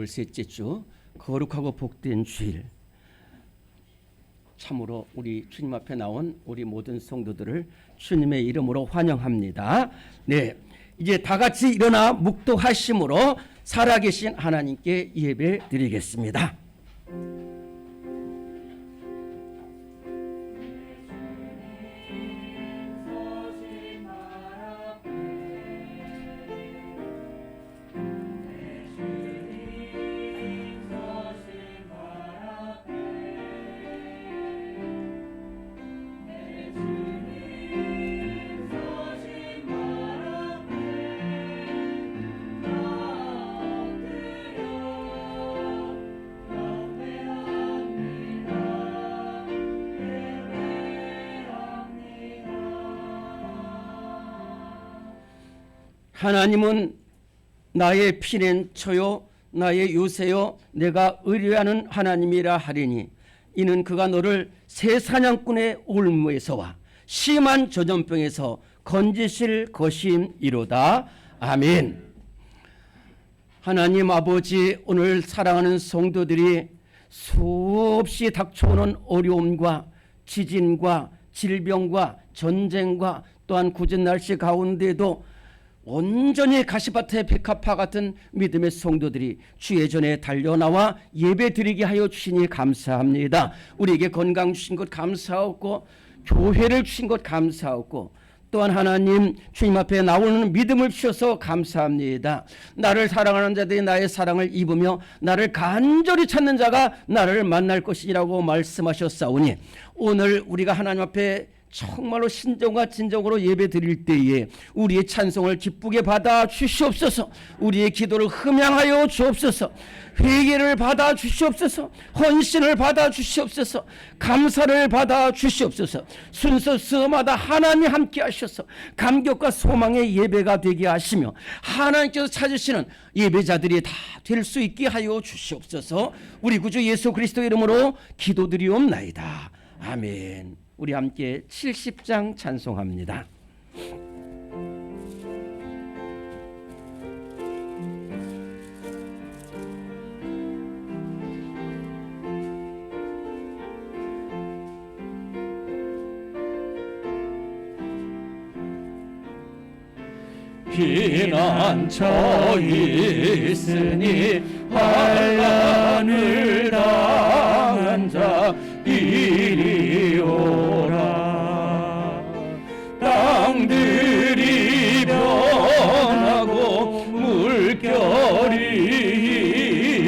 6개월 셋째 주 거룩하고 복된 주일, 참으로 우리 주님 앞에 나온 우리 모든 성도들을 주님의 이름으로 환영합니다. 네, 이제 다 같이 일어나 묵도하심으로 살아계신 하나님께 예배 드리겠습니다. 하나님은 나의 피난처요 나의 요새요 내가 의뢰하는 하나님이라 하리니 이는 그가 너를 새 사냥꾼의 올무에서와 심한 전염병에서 건지실 것임이로다. 아멘. 하나님 아버지, 오늘 사랑하는 성도들이 수없이 닥쳐오는 어려움과 지진과 질병과 전쟁과 또한 굳은 날씨 가운데도 온전히 가시밭의 백합화 같은 믿음의 성도들이 주의 전에 달려나와 예배드리게 하여 주시니 감사합니다. 우리에게 건강 주신 것 감사하고 교회를 주신 것 감사하고 또한 하나님 주님 앞에 나오는 믿음을 주셔서 감사합니다. 나를 사랑하는 자들이 나의 사랑을 입으며 나를 간절히 찾는 자가 나를 만날 것이라고 말씀하셨사오니 오늘 우리가 하나님 앞에 정말로 신정과 진정으로 예배 드릴 때에 우리의 찬송을 기쁘게 받아 주시옵소서. 우리의 기도를 흠양하여 주옵소서. 회개를 받아 주시옵소서. 헌신을 받아 주시옵소서. 감사를 받아 주시옵소서. 순서 수마다 하나님이 함께 하셔서 감격과 소망의 예배가 되게 하시며 하나님께서 찾으시는 예배자들이 다 될 수 있게 하여 주시옵소서. 우리 구주 예수 그리스도 이름으로 기도드리옵나이다. 아멘. 우리 함께 70장 찬송합니다. 피난처 있으니 환난을 당한 자 이리 오라. 땅들이 변하고 물결이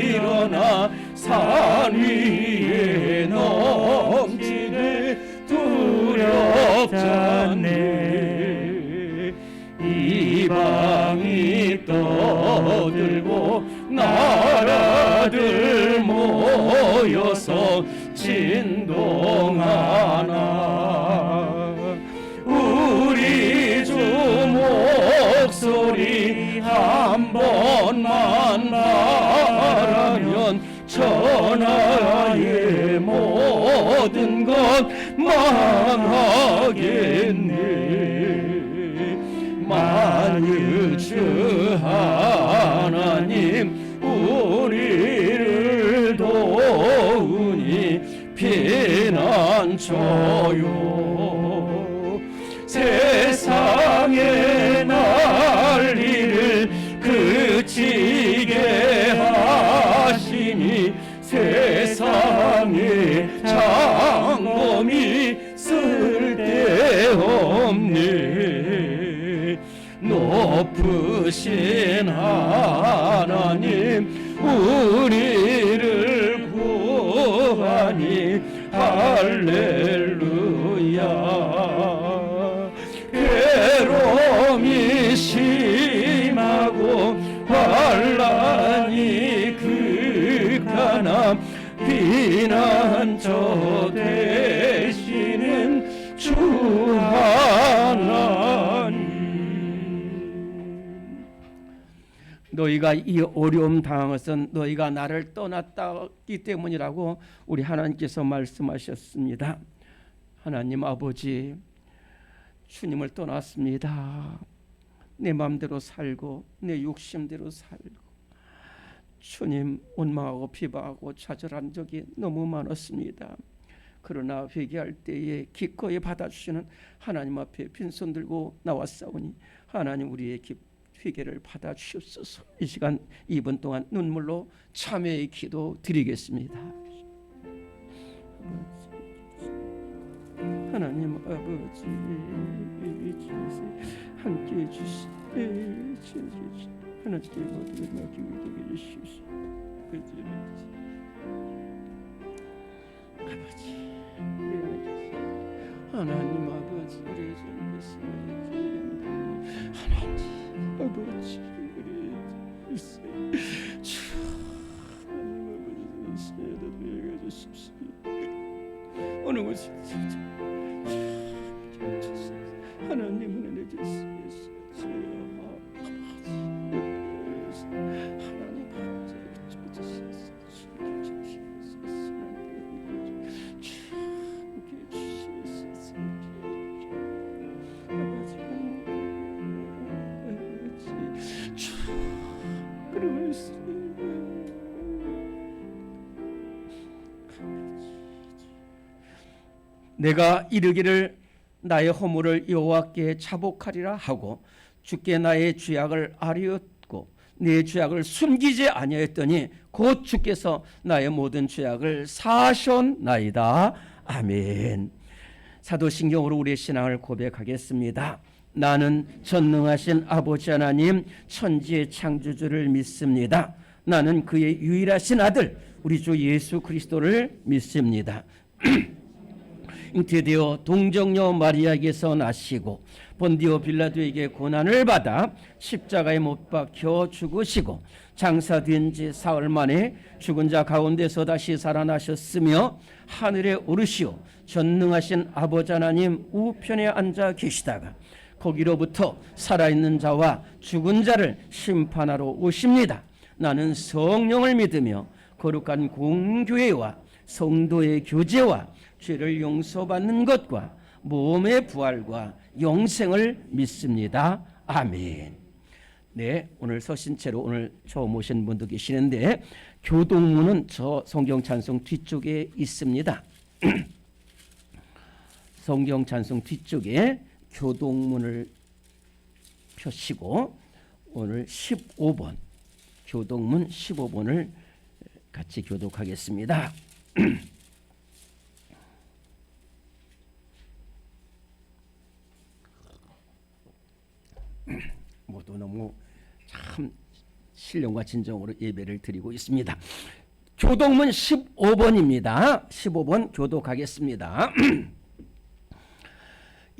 일어나 산 위에 넘치네 두렵잖네. 이방이 떠들고 나라들 모여서 진동하나. 우리 주 목소리 한 번만 바라면 천하의 모든 것 망하겠네. 만일 주 하나님 우리를 도우니 피난처요. 세상의 난리를 그치게 하시니 세상의 장엄이 쓸데없네. 높으신 하나님 우리를 구하니 할렐루야. 괴로움이 심하고 환난이 극한함 피난처 되시는 주 하나님. 너희가 이 어려움 당한 것은 너희가 나를 떠났기 때문이라고 우리 하나님께서 말씀하셨습니다. 하나님 아버지, 주님을 떠났습니다. 내 마음대로 살고 내 욕심대로 살고 주님 원망하고 비방하고 좌절한 적이 너무 많았습니다. 그러나 회개할 때에 기꺼이 받아주시는 하나님 앞에 빈손 들고 나왔사오니 하나님 우리의 회개를 받아주시옵소서. 이 시간 2분 동안 눈물로 참회의 기도 드리겠습니다. 하나님 아버지 함께해 주시옵소서. 하나님께 모든 맡기고 되게 해주시옵소서. 아버지 하나님 아버지 우리 하나님 아버지 우리 하나님 아버지 주십시오. 어느 곳에 하나님은 은혜 주시옵소서. 내가 이르기를 나의 허물을 여호와께 자복하리라 하고 주께 나의 죄악을 아뢰었고 내 죄악을 숨기지 아니하였더니 곧 주께서 나의 모든 죄악을 사하셨나이다. 아멘. 사도신경으로 우리의 신앙을 고백하겠습니다. 나는 전능하신 아버지 하나님 천지의 창조주를 믿습니다. 나는 그의 유일하신 아들 우리 주 예수 그리스도를 믿습니다. 잉태되어 동정녀 마리아에게서 나시고 본디오 빌라도에게 고난을 받아 십자가에 못 박혀 죽으시고 장사된 지 사흘 만에 죽은 자 가운데서 다시 살아나셨으며 하늘에 오르시오 전능하신 아버지 하나님 우편에 앉아 계시다가 거기로부터 살아있는 자와 죽은 자를 심판하러 오십니다. 나는 성령을 믿으며 거룩한 공교회와 성도의 교제와 죄를 용서받는 것과 몸의 부활과 영생을 믿습니다. 아멘. 네, 오늘 서신체로 오늘 처음 오신 분도 계시는데 교동문은 저 성경 찬송 뒤쪽에 있습니다. 성경 찬송 뒤쪽에 교동문을 펴시고 오늘 15번 교동문 15번을 같이 교독하겠습니다. 모두 너무 참 신령과 진정으로 예배를 드리고 있습니다. 교동문 15번입니다. 15번 교독하겠습니다.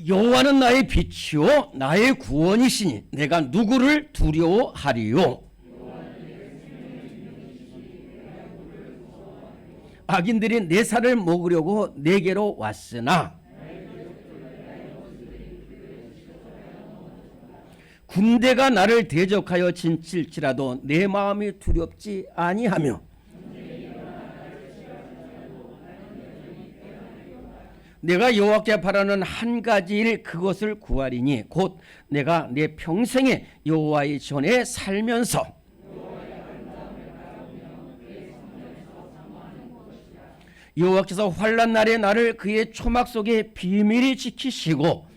여호와는 나의 빛이요 나의 구원이시니 내가 누구를 두려워하리요. 악인들이 내 살을 먹으려고 내게로 왔으나 군대가 나를 대적하여 진칠지라도 내 마음이 두렵지 아니하며 내가 여호와께 바라는 한 가지 일 그것을 구하리니 곧 내가 내 평생에 여호와의 전에 살면서 여호와께서 환난 날에 나를 그의 초막 속에 비밀히 지키시고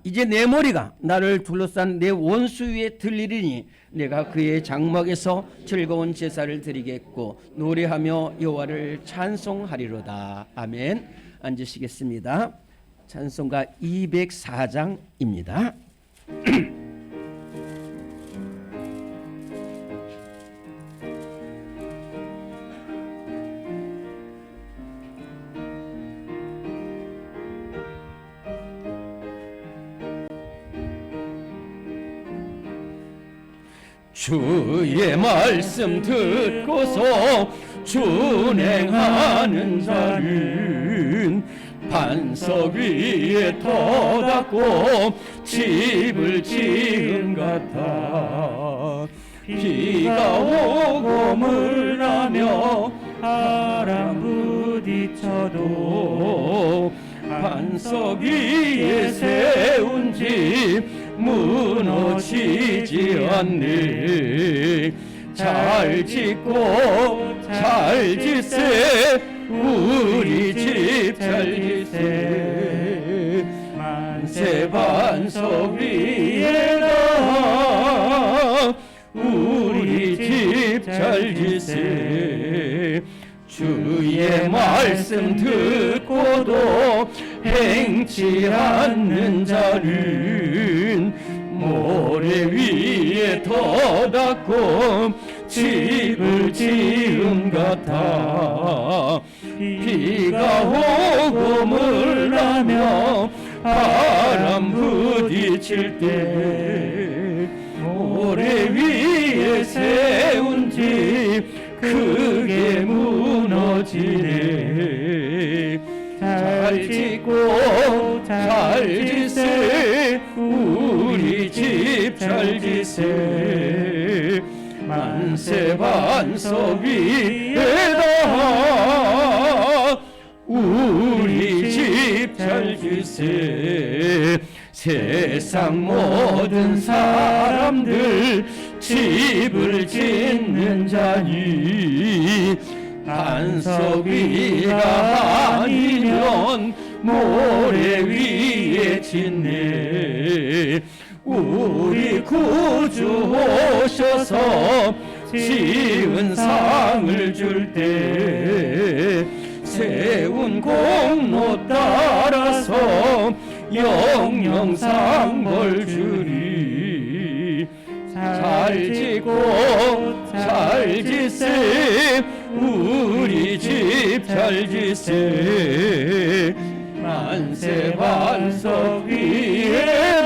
이제 내 머리가 나를 둘러싼 내 원수 위에 들리리니 내가 그의 장막에서 즐거운 제사를 드리겠고 노래하며 여호와를 찬송하리로다. 아멘. 앉으시겠습니다. 찬송가 204장입니다. 주의 말씀 듣고서 준행하는 자는 반석 위에 터닫고 집을 지은 같아. 비가 오고 물나며 바람 부딪혀도 반석 위에 세운 집 무너지지 않네. 잘 짓고 잘 짓세 우리 집 잘 짓세. 만세 반석 위에다 우리 집 잘 짓세. 주의 말씀 듣고도 행치 않는 자는 모래 위에 터닫고 집을 지은 같아. 비가 오고 물나며 바람 부딪힐 때 모래 위에 세운 집 크게 무너지네. 잘 짓고 잘 짓세 우리 집 잘 짓세. 만세 반석 위에다 우리 집 잘 짓세. 세상 모든 사람들 집을 짓는 자니 반석 위가 아니면 모래 위에 짓네. 우리 구주 오셔서 지은 상을 줄 때 세운 공로 따라서 영영상 벌 주리. 잘 짓고 잘 짓세 우리 집 잘 짓세. 만세 반석 위에다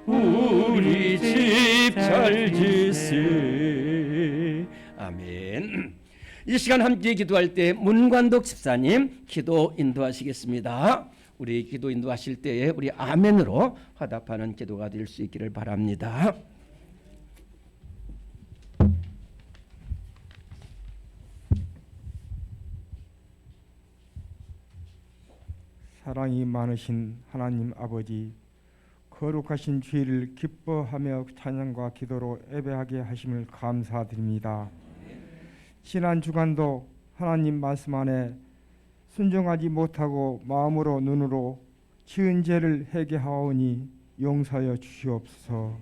우리 집 잘 짓세. 아멘. 이 시간 함께 기도할 때 문관독 집사님 기도 인도하시겠습니다. 우리 기도 인도하실 때에 우리 아멘으로 화답하는 기도가 될 수 있기를 바랍니다. 사랑이 많으신 하나님 아버지, 거룩하신 주일을 기뻐하며 찬양과 기도로 예배하게 하심을 감사드립니다. 지난 주간도 하나님 말씀 안에 순종하지 못하고 마음으로 눈으로 지은 죄를 회개하오니 용서하여 주시옵소서.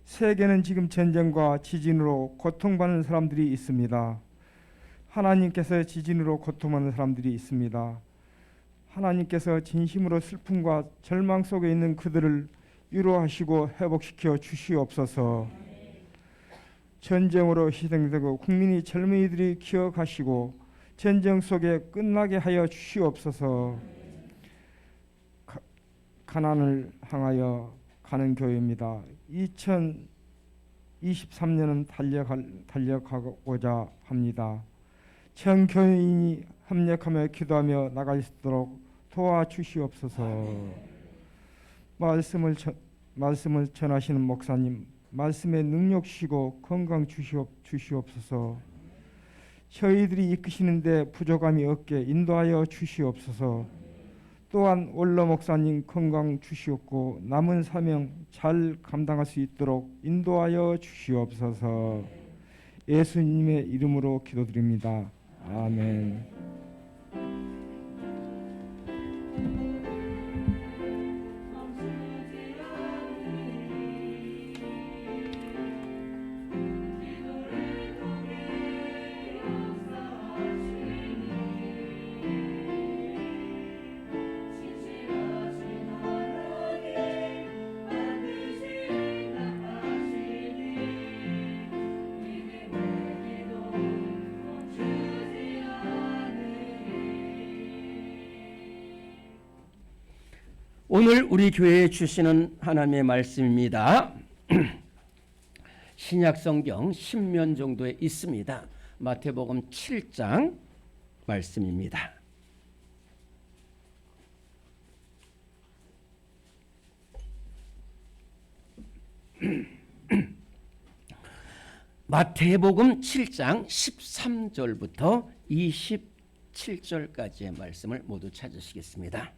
세계는 지금 전쟁과 지진으로 고통받는 사람들이 있습니다. 하나님께서 지진으로 고통받는 사람들이 있습니다. 하나님께서 진심으로 슬픔과 절망 속에 있는 그들을 위로하시고 회복시켜 주시옵소서. 전쟁으로 희생되고 국민이 젊은이들이 기억하시고 전쟁 속에 끝나게 하여 주시옵소서. 가난을 향하여 가는 교회입니다. 2023년은 달려가고자 합니다. 전 교인이 협력하며 기도하며 나갈 수 있도록 도와주시옵소서. 말씀을 전하시는 목사님, 말씀에 능력 주시고 건강 주시옵소서. 저희들이 이끄시는데 부족함이 없게 인도하여 주시옵소서. 또한 원로 목사님 건강 주시옵고 남은 사명 잘 감당할 수 있도록 인도하여 주시옵소서. 예수님의 이름으로 기도드립니다. 아멘. 오늘 우리 교회에 주시는 하나님의 말씀입니다. 신약성경 10면 정도에 있습니다. 마태복음 7장 말씀입니다. 마태복음 7장 13절부터 27절까지의 말씀을 모두 찾으시겠습니다.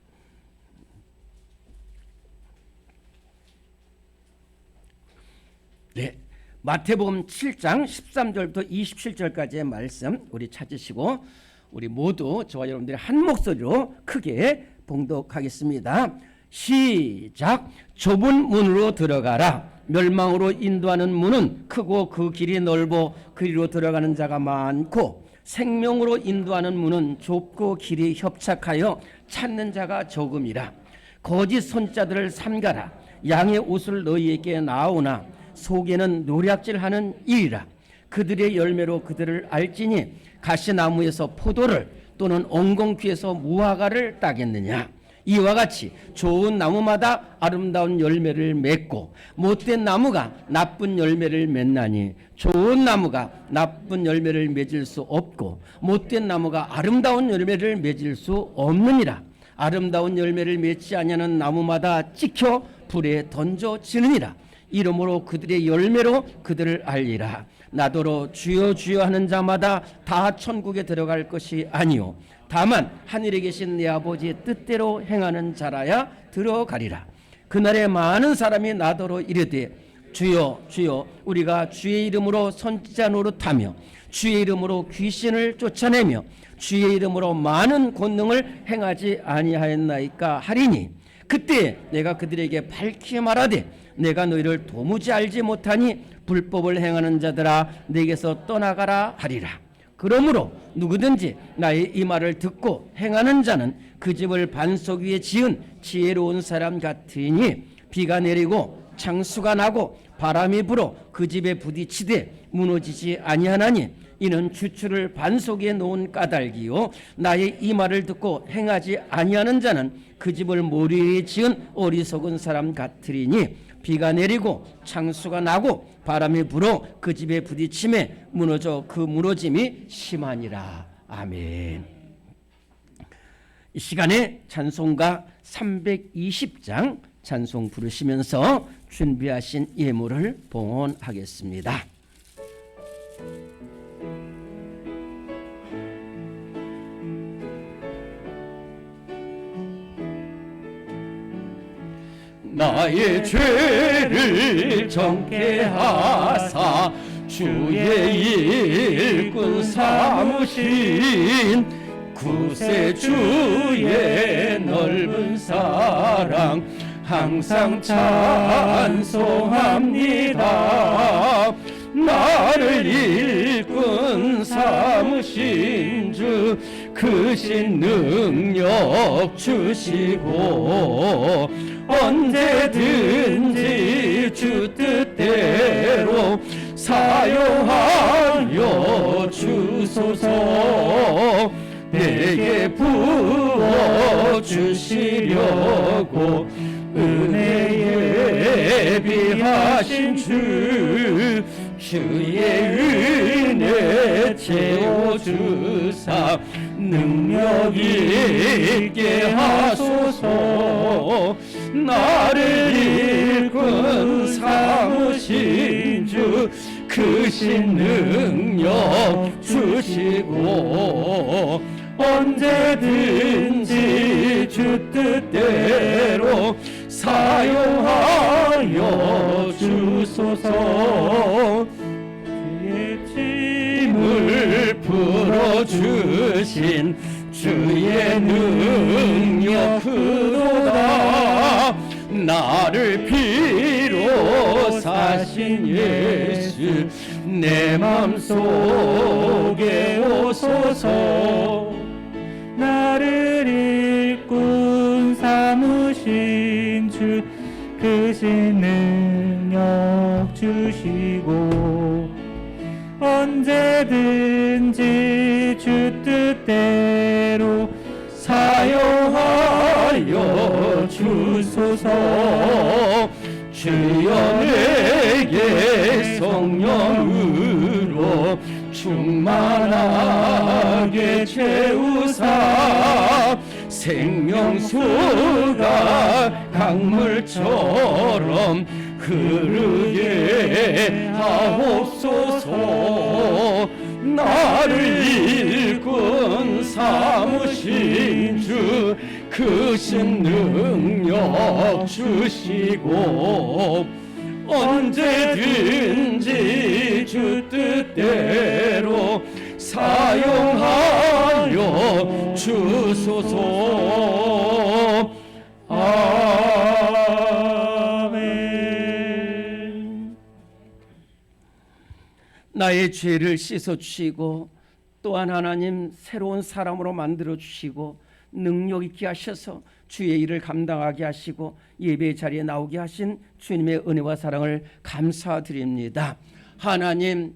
네, 마태복음 7장 13절부터 27절까지의 말씀 우리 찾으시고 우리 모두 저와 여러분들이 한 목소리로 크게 봉독하겠습니다. 시작. 좁은 문으로 들어가라. 멸망으로 인도하는 문은 크고 그 길이 넓어 그리로 들어가는 자가 많고 생명으로 인도하는 문은 좁고 길이 협착하여 찾는 자가 적음이라. 거짓 손자들을 삼가라. 양의 옷을 너희에게 나오나 속에는 노략질하는 일이라. 그들의 열매로 그들을 알지니 가시나무에서 포도를 또는 엉겅퀴에서 무화과를 따겠느냐. 이와 같이 좋은 나무마다 아름다운 열매를 맺고 못된 나무가 나쁜 열매를 맺나니 좋은 나무가 나쁜 열매를 맺을 수 없고 못된 나무가 아름다운 열매를 맺을 수 없느니라. 아름다운 열매를 맺지 아니하는 나무마다 찍혀 불에 던져지느니라. 이러므로 그들의 열매로 그들을 알리라. 나더러 주여 주여 하는 자마다 다 천국에 들어갈 것이 아니요 다만 하늘에 계신 내 아버지의 뜻대로 행하는 자라야 들어가리라. 그날에 많은 사람이 나더러 이르되 주여 주여 우리가 주의 이름으로 선지자 노릇하며 주의 이름으로 귀신을 쫓아내며 주의 이름으로 많은 권능을 행하지 아니하였나이까 하리니 그때 내가 그들에게 밝히 말하되 내가 너희를 도무지 알지 못하니 불법을 행하는 자들아 내게서 떠나가라 하리라. 그러므로 누구든지 나의 이 말을 듣고 행하는 자는 그 집을 반석 위에 지은 지혜로운 사람 같으니 비가 내리고 창수가 나고 바람이 불어 그 집에 부딪히되 무너지지 아니하나니 이는 주추를 반석 위에 놓은 까닭이요 나의 이 말을 듣고 행하지 아니하는 자는 그 집을 모래 위에 지은 어리석은 사람 같으리니 비가 내리고 창수가 나고 바람이 불어 그 집에 부딪힘에 무너져 그 무너짐이 심하니라. 아멘. 이 시간에 찬송가 320장 찬송 부르시면서 준비하신 예물을 봉헌하겠습니다. 나의 죄를 정케 하사 주의 일꾼 삼으신 구세주의 넓은 사랑 항상 찬송합니다. 나를 일꾼 삼으신 주 크신 능력 주시고 언제든지 주 뜻대로 사용하여 주소서. 내게 부어 주시려고 은혜 예비하신 주 주의 은혜 채워주사 능력 있게 하소서. 나를 일꾼 삼으신 주 크신 능력 주시고 언제든지 주 뜻대로 사용하여 주소서. 주의 짐을 풀어주신 주의 능력 크도다. 나를 피로 사신 예수 내 맘속에 오소서. 나를 일꾼 삼으신 주 크신 능력 주시고 언제든지 주 뜻대로 사용하여 주소서. 주여 내게 성령으로 충만하게 채우사 생명수가 강물처럼 흐르게 하옵소서. 나를 일꾼 삼으신 주 크신 능력 주시고 언제든지 주 뜻대로 사용하여 주소서. 아멘. 나의 죄를 씻어주시고 또한 하나님 새로운 사람으로 만들어주시고 능력 있게 하셔서 주의 일을 감당하게 하시고 예배 자리에 나오게 하신 주님의 은혜와 사랑을 감사드립니다. 하나님,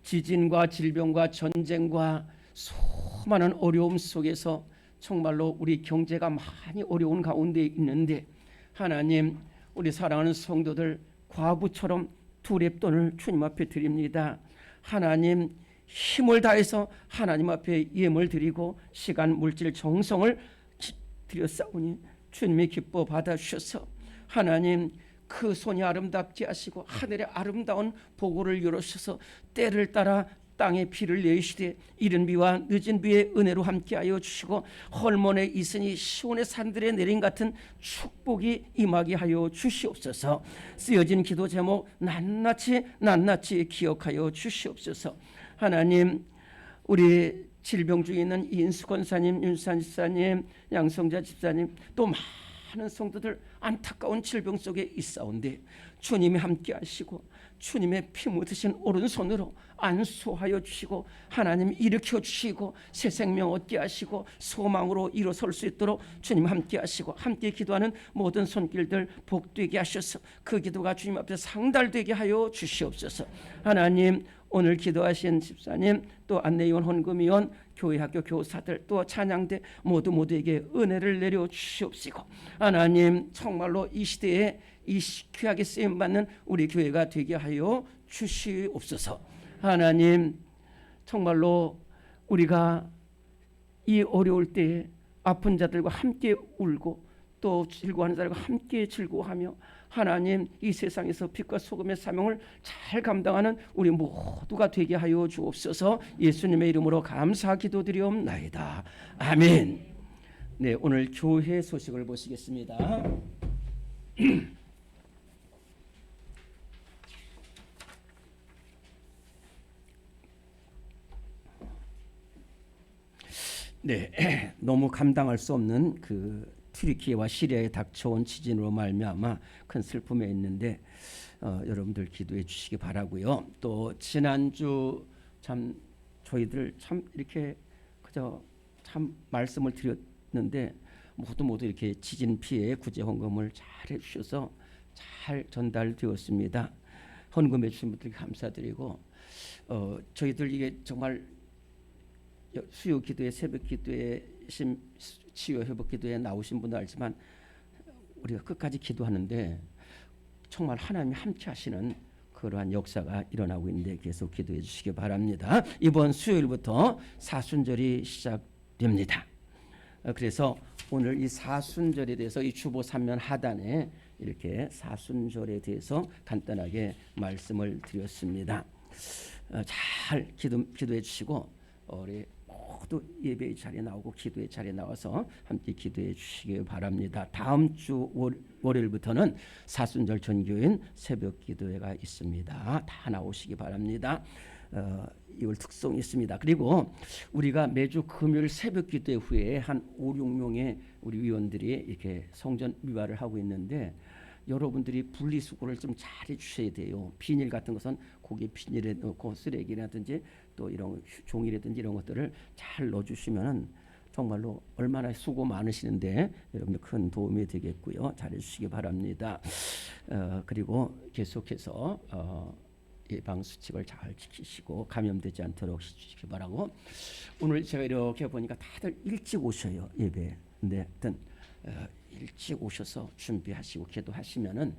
지진과 질병과 전쟁과 수많은 어려움 속에서 정말로 우리 경제가 많이 어려운 가운데 있는데 하나님, 우리 사랑하는 성도들 과부처럼 두 랩돈을 주님 앞에 드립니다. 하나님, 힘을 다해서 하나님 앞에 예물 드리고 시간, 물질, 정성을 드렸사오니 주님의 기뻐 받아주셔서 하나님 그 손이 아름답게 하시고 하늘의 아름다운 보고를 열어주셔서 때를 따라 땅에 비를 내시되 이른 비와 늦은 비의 은혜로 함께하여 주시고 헐몬에 있으니 시온의 산들에 내린 같은 축복이 임하게 하여 주시옵소서. 쓰여진 기도 제목 낱낱이 기억하여 주시옵소서. 하나님, 우리 질병 중에 있는 이인수 권사님, 윤산 집사님, 양성자 집사님, 또 많은 성도들 안타까운 질병 속에 있사온데 주님이 함께 하시고 주님의 피 묻으신 오른손으로 안수하여 주시고 하나님 일으켜 주시고 새 생명 얻게 하시고 소망으로 일어설 수 있도록 주님 함께 하시고 함께 기도하는 모든 손길들 복되게 하셔서 그 기도가 주님 앞에 상달되게 하여 주시옵소서. 하나님, 오늘 기도하신 집사님, 또 안내위원, 헌금위원, 교회 학교 교사들, 또 찬양대 모두에게 은혜를 내려 주시옵시고 하나님, 정말로 이 시대에 이 귀하게 쓰임받는 우리 교회가 되게 하여 주시옵소서. 하나님, 정말로 우리가 이 어려울 때에 아픈 자들과 함께 울고 또 즐거워하는 자들과 함께 즐거워하며 하나님, 이 세상에서 빛과 소금의 사명을 잘 감당하는 우리 모두가 되게 하여 주옵소서. 예수님의 이름으로 감사 기도드리옵나이다. 아멘. 네, 오늘 교회 소식을 보시겠습니다. 네, 너무 감당할 수 없는 그 튀르키예와 시리아에 닥쳐온 지진으로 말미암아 큰 슬픔에 있는데 여러분들 기도해 주시기 바라고요. 또 지난주 참 저희들 참 이렇게 그저 참 말씀을 드렸는데 모두 이렇게 지진 피해 구제 헌금을 잘 해주셔서 잘 전달되었습니다. 헌금해 주신 분들께 감사드리고 저희들 이게 정말 수요 기도에 새벽 기도에 치유 회복 기도에 나오신 분도 알지만 우리가 끝까지 기도하는데 정말 하나님이 함께 하시는 그러한 역사가 일어나고 있는데 계속 기도해 주시기 바랍니다. 이번 수요일부터 사순절이 시작됩니다. 그래서 오늘 이 사순절에 대해서 이 주보 3면 하단에 이렇게 사순절에 대해서 간단하게 말씀을 드렸습니다. 잘 기도해 주시고 우리 모두 예배의 자리에 나오고 기도의 자리에 나와서 함께 기도해 주시기 바랍니다. 다음 주 월요일부터는 사순절 전교인 새벽 기도회가 있습니다. 다 나오시기 바랍니다. 이월 특성이 있습니다. 그리고 우리가 매주 금요일 새벽 기도회 후에 한 5, 6명의 우리 위원들이 이렇게 성전 미화를 하고 있는데 여러분들이 분리수거를 좀 잘 해주셔야 돼요. 비닐 같은 것은 고기 비닐에 넣고 쓰레기라든지 또 이런 종이라든지 이런 것들을 잘 넣어주시면 정말로 얼마나 수고 많으시는데 여러분들 큰 도움이 되겠고요. 잘 해주시기 바랍니다. 그리고 계속해서 예방수칙을 잘 지키시고 감염되지 않도록 해주시기 바라고, 오늘 제가 이렇게 보니까 다들 일찍 오셔요. 예배. 근데 하여튼 일찍 오셔서 준비하시고 기도하시면은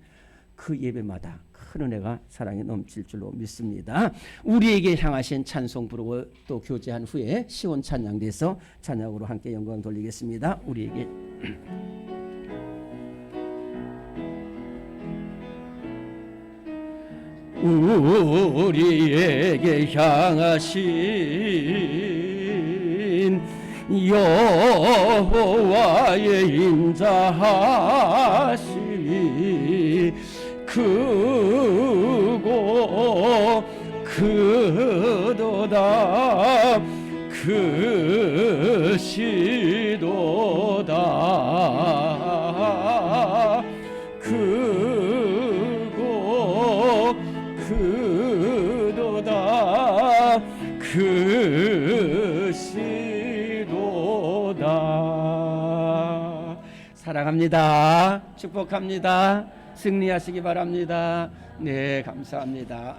그 예배마다 큰 은혜가 사랑이 넘칠 줄로 믿습니다. 우리에게 향하신 찬송 부르고 또 교제한 후에 시온 찬양대에서 찬양으로 함께 영광 돌리겠습니다. 우리에게 향하신 여호와의 인자하심이 크고 크도다 크시도다 크고 크도다 크시도다. 사랑합니다. 축복합니다. 승리하시기 바랍니다. 네, 감사합니다.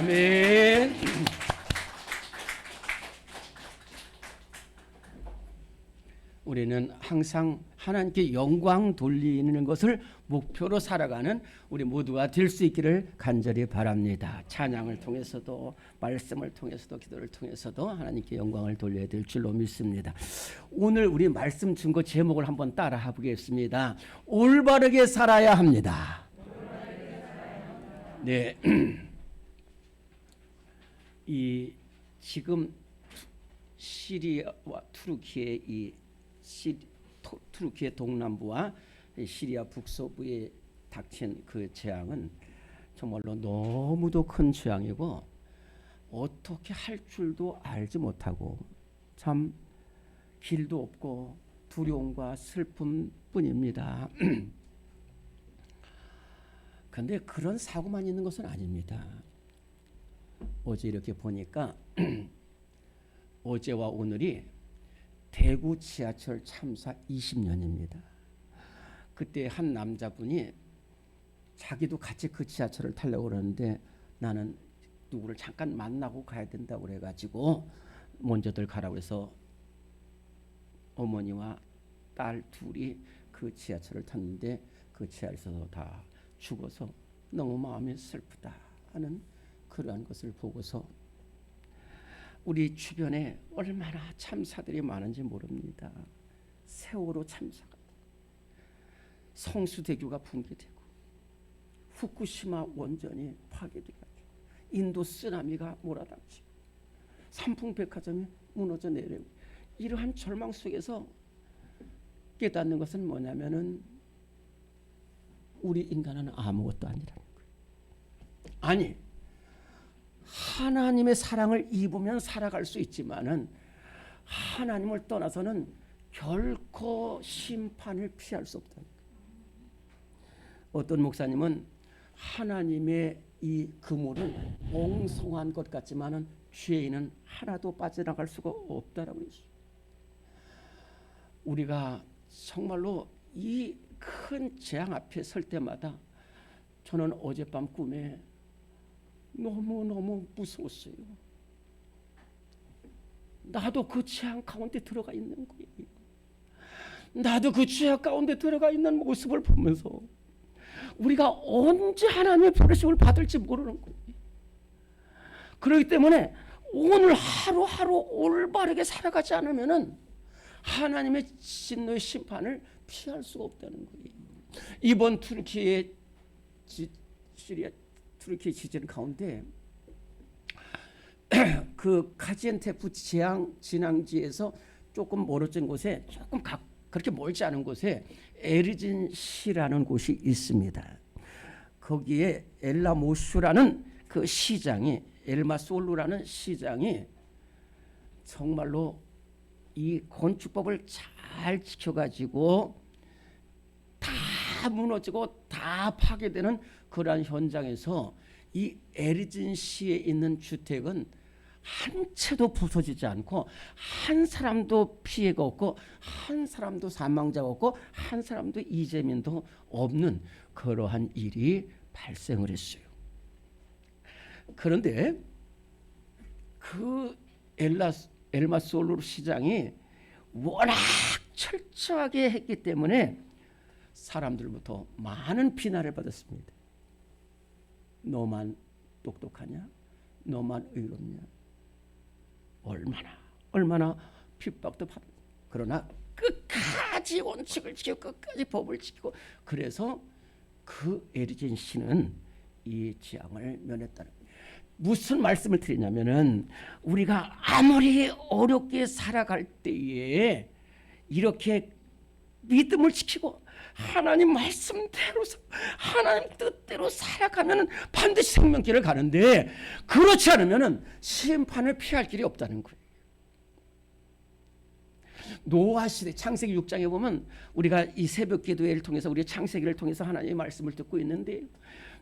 아멘. 우리는 우리는 항상 하나님께 영광 돌리는 것을 목표로 살아가는 우리 모두가 될 수 있기를 간절히 바랍니다. 찬양을 통해서도 말씀을 통해서도 기도를 통해서도 하나님께 영광을 돌려야 될 줄로 믿습니다. 오늘 우리 말씀 증거 제목을 한번 따라 보겠습니다. 올바르게 살아야 합니다. 네, 이 지금 시리아와 투르키의 투르키의 동남부와 시리아 북서부에 닥친 그 재앙은 정말로 너무도 큰 재앙이고 어떻게 할 줄도 알지 못하고 참 길도 없고 두려움과 슬픔뿐입니다. 그런데 그런 사고만 있는 것은 아닙니다. 어제 이렇게 보니까 어제와 오늘이 대구 지하철 참사 20년입니다. 그때 한 남자분이 자기도 같이 그 지하철을 타려고 그러는데 나는 누구를 잠깐 만나고 가야 된다고 그래가지고 먼저들 가라고 해서 어머니와 딸 둘이 그 지하철을 탔는데 그 지하에서 다 죽어서 너무 마음이 슬프다 하는 그러한 것을 보고서 우리 주변에 얼마나 참사들이 많은지 모릅니다. 세월호 참사가, 성수대교가 붕괴되고 후쿠시마 원전이 파괴되고 인도 쓰나미가 몰아닥치고 삼풍백화점이 무너져 내리고 이러한 절망 속에서 깨닫는 것은 뭐냐면은 우리 인간은 아무것도 아니라는 거예요. 아니 하나님의 사랑을 입으면 살아갈 수 있지만은 하나님을 떠나서는 결코 심판을 피할 수 없다. 어떤 목사님은 하나님의 이 그물은 엉성한 것 같지만은 죄인은 하나도 빠져나갈 수가 없다라고 했어요. 우리가 정말로 이 큰 재앙 앞에 설 때마다 저는 어젯밤 꿈에 너무너무 무서웠어요. 나도 그 재앙 가운데 들어가 있는 거예요. 나도 그 죄악 가운데 들어가 있는 모습을 보면서 우리가 언제 하나님의 부르심을 받을지 모르는 거예요. 그렇기 때문에 오늘 하루하루 올바르게 살아가지 않으면은 하나님의 진노의 심판을 피할 수가 없다는 거예요. 이번 투르키의 시리아 투르키 지진 가운데 그 가지엔테프 재앙 진앙지에서 조금 멀어진 곳에 그렇게 멀지 않은 곳에 에르진시라는 곳이 있습니다. 거기에 엘라모슈라는 그 시장이 엘마솔루라는 시장이 정말로 이 건축법을 잘 지켜가지고 다 무너지고 다 파괴되는 그러한 현장에서 이 에르진시에 있는 주택은 한 채도 부서지지 않고 한 사람도 피해가 없고 한 사람도 사망자가 없고 한 사람도 이재민도 없는 그러한 일이 발생을 했어요. 그런데 그 엘마솔루 시장이 워낙 철저하게 했기 때문에 사람들부터 많은 비난을 받았습니다. 너만 똑똑하냐? 너만 의롭냐? 얼마나 핍박도 받아. 그러나 끝까지 원칙을 지키고 끝까지 법을 지키고 그래서 그 에르진 씨는 이 재앙을 면했다는 거예요. 무슨 말씀을 드리냐면은 우리가 아무리 어렵게 살아갈 때에 이렇게 믿음을 지키고 하나님 말씀대로 하나님 뜻대로 살아가면은 반드시 생명길을 가는데 그렇지 않으면은 심판을 피할 길이 없다는 거예요. 노아 시대 창세기 6장에 보면 우리가 이 새벽 기도회를 통해서 우리 창세기를 통해서 하나님의 말씀을 듣고 있는데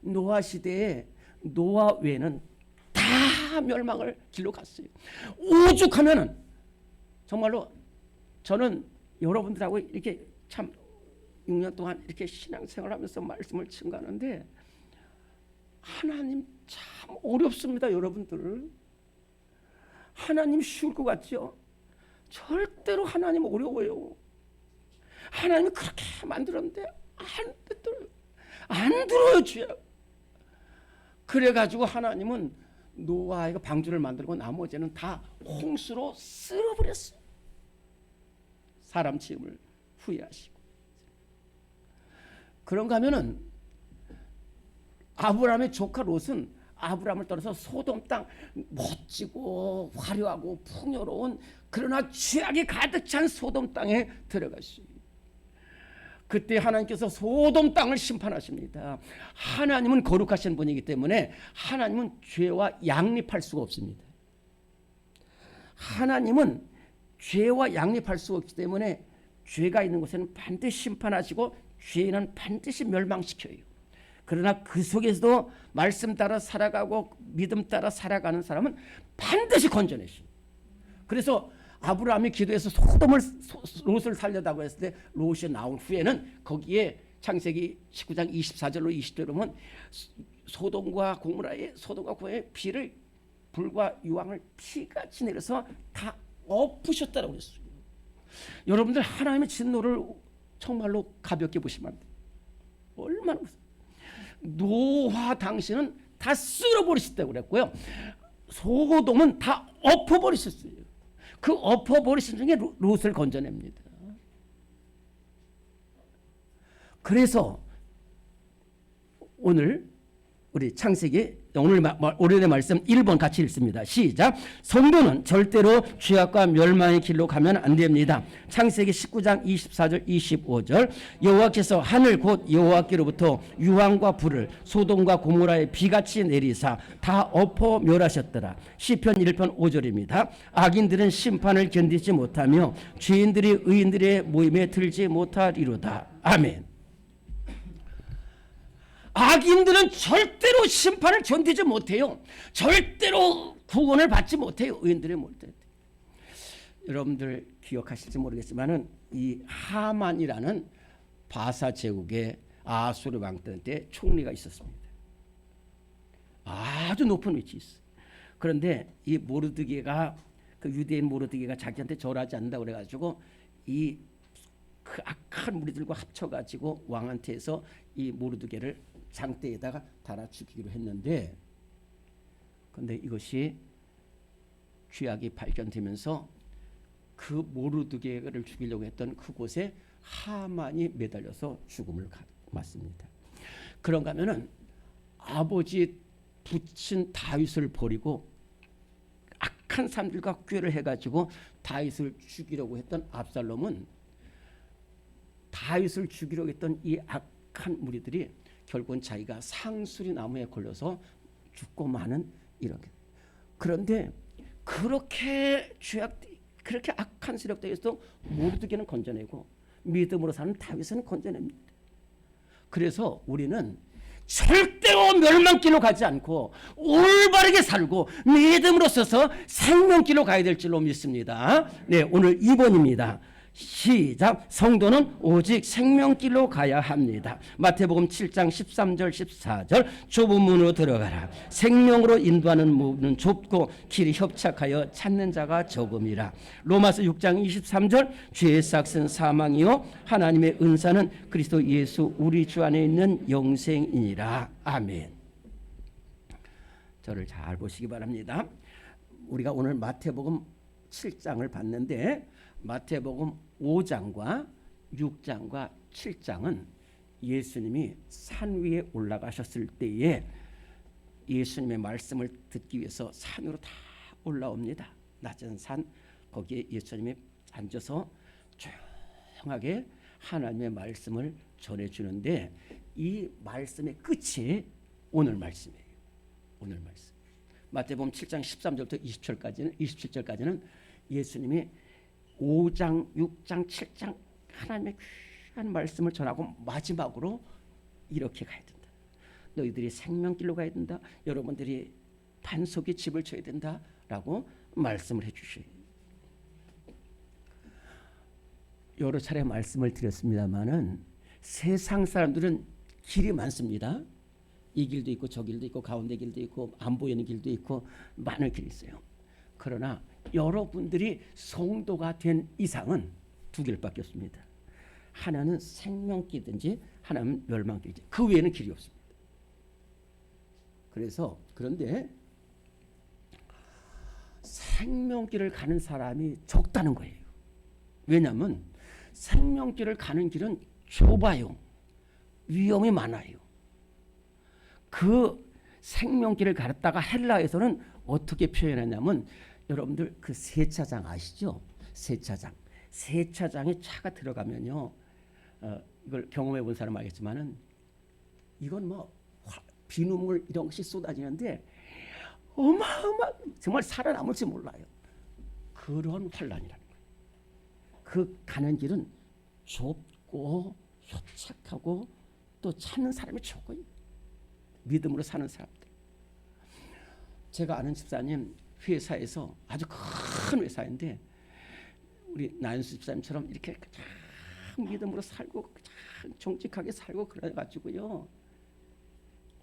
노아 시대에 노아 외에는 다 멸망을 길로 갔어요. 오죽하면은 정말로 저는 여러분들하고 이렇게 참 6년 동안 이렇게 신앙생활하면서 말씀을 증거하는데 하나님 참 어렵습니다. 여러분들 하나님 쉬울 것 같죠? 절대로 하나님 어려워요. 하나님이 그렇게 만들었는데 안 들어요, 주여. 그래가지고 하나님은 노아가 방주를 만들고 나머지는 다 홍수로 쓸어버렸어요. 사람 지음을 후회하시고. 그런가 하면은 아브라함의 조카 롯은 아브라함을 떠나서 소돔 땅 멋지고 화려하고 풍요로운 그러나 죄악이 가득 찬 소돔 땅에 들어갔어요. 그때 하나님께서 소돔 땅을 심판하십니다. 하나님은 거룩하신 분이기 때문에 하나님은 죄와 양립할 수가 없습니다. 하나님은 죄와 양립할 수가 없기 때문에 죄가 있는 곳에는 반드시 심판하시고 죄인은 반드시 멸망시켜요. 그러나 그 속에서도 말씀 따라 살아가고 믿음 따라 살아가는 사람은 반드시 건져내십니다. 그래서 아브라함이 기도해서 롯을 살려다고 했을 때 롯이 나온 후에는 거기에 창세기 19장 24절로 20절로 보면 소돔과 고모라의 피를 불과 유황을 피같이 내려서 다 엎으셨다고 그랬어요. 여러분들 하나님의 진노를 정말로 가볍게 보시면 안 돼요. 얼마나 노아 당신은 다 쓸어버리셨다고 그랬고요. 소돔은 다 엎어버리셨어요. 그 엎어버리신 중에 롯을 건져냅니다. 그래서 오늘 우리 창세기 오늘 오늘의 말씀 1번 같이 읽습니다. 시작. 성도는 절대로 죄악과 멸망의 길로 가면 안 됩니다. 창세기 19장 24절 25절 여호와께서 하늘 곧 여호와께로부터 유황과 불을 소돔과 고모라의 비같이 내리사 다 엎어 멸하셨더라. 시편 1편 5절입니다. 악인들은 심판을 견디지 못하며 죄인들이 의인들의 모임에 들지 못하리로다. 아멘. 악인들은 절대로 심판을 견디지 못해요. 절대로 구원을 받지 못해요. 의인들의 모임에. 여러분들 기억하실지 모르겠지만은 이 하만이라는 바사 제국의 아수르 왕 때 총리가 있었습니다. 아주 높은 위치에 있어요. 그런데 이 모르드게가 그 유대인 모르드게가 자기한테 절하지 않는다고 그래가지고 이 그 악한 무리들과 합쳐가지고 왕한테서 이 모르드게를 장대에다가 달아 죽이기로 했는데, 그런데 이것이 죄악이 발견되면서 그 모르드게를 죽이려고 했던 그곳에 하만이 매달려서 죽음을 맞습니다. 그런가 하면은 아버지 부친 다윗을 버리고 악한 사람들과 꾀를 해가지고 다윗을 죽이려고 했던 압살롬은 다윗을 죽이려고 했던 이 악한 무리들이 결국은 자기가 상수리 나무에 걸려서 죽고 마는 이렇게. 그런데 그렇게 그렇게 악한 세력들에서 모르드게는 건져내고 믿음으로 사는 다윗은 건져냅니다. 그래서 우리는 절대로 멸망길로 가지 않고 올바르게 살고 믿음으로 서서 생명길로 가야 될 줄로 믿습니다. 네, 오늘 2번입니다. 시작. 성도는 오직 생명길로 가야 합니다. 마태복음 7장 13절 14절 좁은 문으로 들어가라. 생명으로 인도하는 문은 좁고 길이 협착하여 찾는 자가 적음이라. 로마서 6장 23절 죄의 삭은 사망이요 하나님의 은사는 그리스도 예수 우리 주 안에 있는 영생이니라. 아멘. 저를 잘 보시기 바랍니다. 우리가 오늘 마태복음 7장을 봤는데 마태복음 5장과 6장과 7장은 예수님이 산 위에 올라가셨을 때에 예수님의 말씀을 듣기 위해서 산으로 다 올라옵니다. 낮은 산 거기에 예수님이 앉아서 조용하게 하나님의 말씀을 전해주는데 이 말씀의 끝이 오늘 말씀이에요. 오늘 말씀. 마태복음 7장 13절부터 27절까지는 예수님이 5장, 6장, 7장 하나님의 귀한 말씀을 전하고 마지막으로 이렇게 가야 된다. 너희들이 생명길로 가야 된다. 여러분들이 반석의 집을 쳐야 된다라고 말씀을 해주셔요. 여러 차례 말씀을 드렸습니다마는 세상 사람들은 길이 많습니다. 이 길도 있고 저 길도 있고 가운데 길도 있고 안 보이는 길도 있고 많은 길이 있어요. 그러나 여러분들이 성도가 된 이상은 두 길밖에 없습니다. 하나는 생명길이든지 하나는 멸망길이지 그 외에는 길이 없습니다. 그래서 그런데 생명길을 가는 사람이 적다는 거예요. 왜냐하면 생명길을 가는 길은 좁아요. 위험이 많아요. 그 생명길을 갔다가 헬라에서는 어떻게 표현하냐면 여러분들 그 세차장 아시죠? 세차장에 차가 들어가면요. 이걸 경험해 본 사람 알겠지만은 이건 뭐 비눗물 이런 것이 쏟아지는데 어마어마 정말 살아남을지 몰라요. 그런 환란이라는 거예요. 그 가는 길은 좁고 협착하고 또 찾는 사람이 적어요. 믿음으로 사는 사람들. 제가 아는 집사님 회사에서 아주 큰 회사인데 우리 나연수 집사님처럼 이렇게 참 믿음으로 살고 참 정직하게 살고 그래가지고요.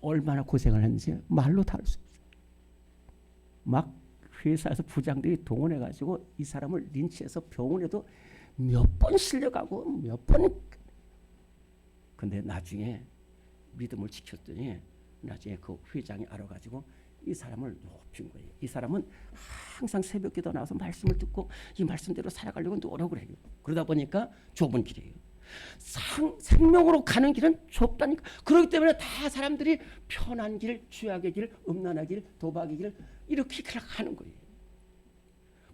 얼마나 고생을 했는지 말로 다룰 수 없어요. 막 회사에서 부장들이 동원해가지고 이 사람을 린치해서 병원에도 몇 번 실려가고 몇 번. 근데 나중에 믿음을 지켰더니 나중에 그 회장이 알아가지고 이 사람을 높인 거예요. 이 사람은 항상 새벽기도 나와서 말씀을 듣고 이 말씀대로 살아가려고 노력을 해요. 그러다 보니까 좁은 길이에요. 생명으로 가는 길은 좁다니까. 그렇기 때문에 다 사람들이 편한 길, 죄악의 길, 음란의 길, 도박의 길 이렇게 가는 거예요.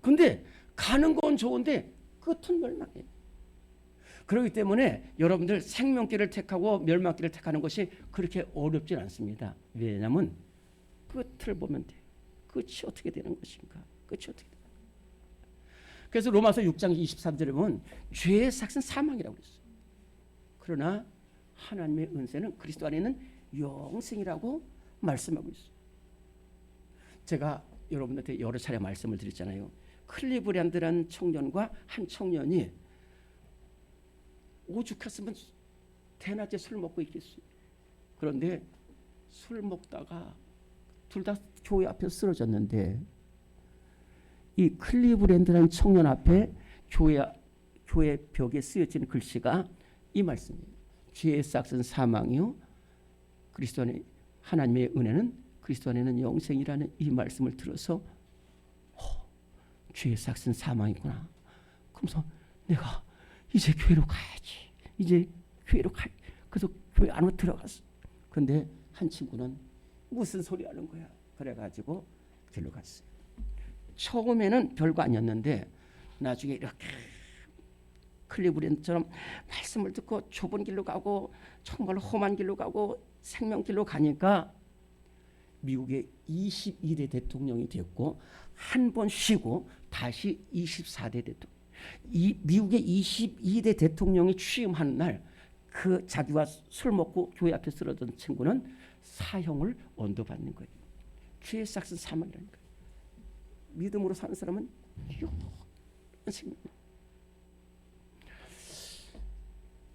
근데 가는 건 좋은데 끝은 멸망해요. 그렇기 때문에 여러분들 생명길을 택하고 멸망길을 택하는 것이 그렇게 어렵진 않습니다. 왜냐하면 끝을 보면 돼요. 끝이 어떻게 되는 것인가? 끝이 어떻게 되는 것인가? 그래서 로마서 6장 23절에 보면 죄의 삭은 사망이라고 그랬어요. 그러나 하나님의 은혜는 그리스도 안에 있는 영생이라고 말씀하고 있어요. 제가 여러분들한테 여러 차례 말씀을 드렸잖아요. 클리브랜드라는 청년과 한 청년이 오죽했으면 대낮에 술 먹고 있겠어요. 그런데 술 먹다가 둘 다 교회 앞에 쓰러졌는데 이 클리브랜드라는 청년 앞에 교회 벽에 쓰여진 글씨가 이 말씀이에요. 죄의 싹은 사망이요 그리스도 안에 하나님의 은혜는 그리스도 안에는 영생이라는 이 말씀을 들어서 죄의 싹은 사망이구나. 그러면서 내가 이제 교회로 가야지. 이제 교회로 가야지. 그래서 교회 안으로 들어갔어. 근데 한 친구는 무슨 소리 하는 거야. 그래가지고 길로 갔어요. 처음에는 별거 아니었는데 나중에 이렇게 클리브랜드처럼 말씀을 듣고 좁은 길로 가고 정말 험한 길로 가고 생명길로 가니까 미국의 22대 대통령이 됐고 한 번 쉬고 다시 24대 대통령. 이 미국의 22대 대통령이 취임하는 날 그 자기와 술 먹고 교회 앞에 쓰러진 친구는 사형을 언도받는 거예요. 죄의 싹은 사망이라는 거예요. 믿음으로 사는 사람은 영원한 생명.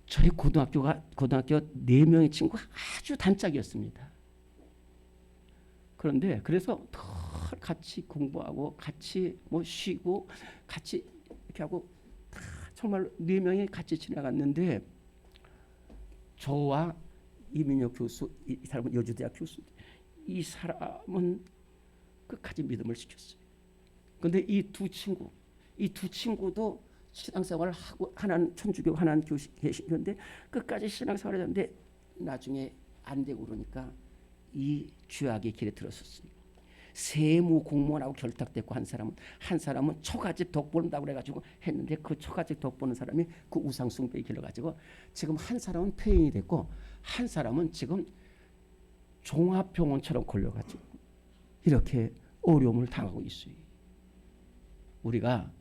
저희 고등학교 4명의 친구가 아주 단짝이었습니다. 그런데 그래서 더 같이 공부하고 같이 뭐 쉬고 같이 이렇게 하고 정말 4명이 같이 지나갔는데 저와 이민혁 교수, 이 사람은 여주대학 교수, 이 사람은 끝까지 믿음을 지켰어요. 그런데 이 두 친구도 신앙생활을 하고 하나는 천주교 하나는 교시 계시는데 끝까지 신앙생활을 했는데 나중에 안 되고 그러니까 이 죄악의 길에 들어섰어요. 세무 공무원하고 결탁됐고 한 사람은 처가집 덕본다고 그래가지고 했는데 그 처가집 덕보는 사람이 그 우상숭배에 길러가지고 지금 한 사람은 폐인이 됐고 한 사람은 지금 종합병원처럼 걸려가지고 이렇게 어려움을 당하고 있어요. 우리가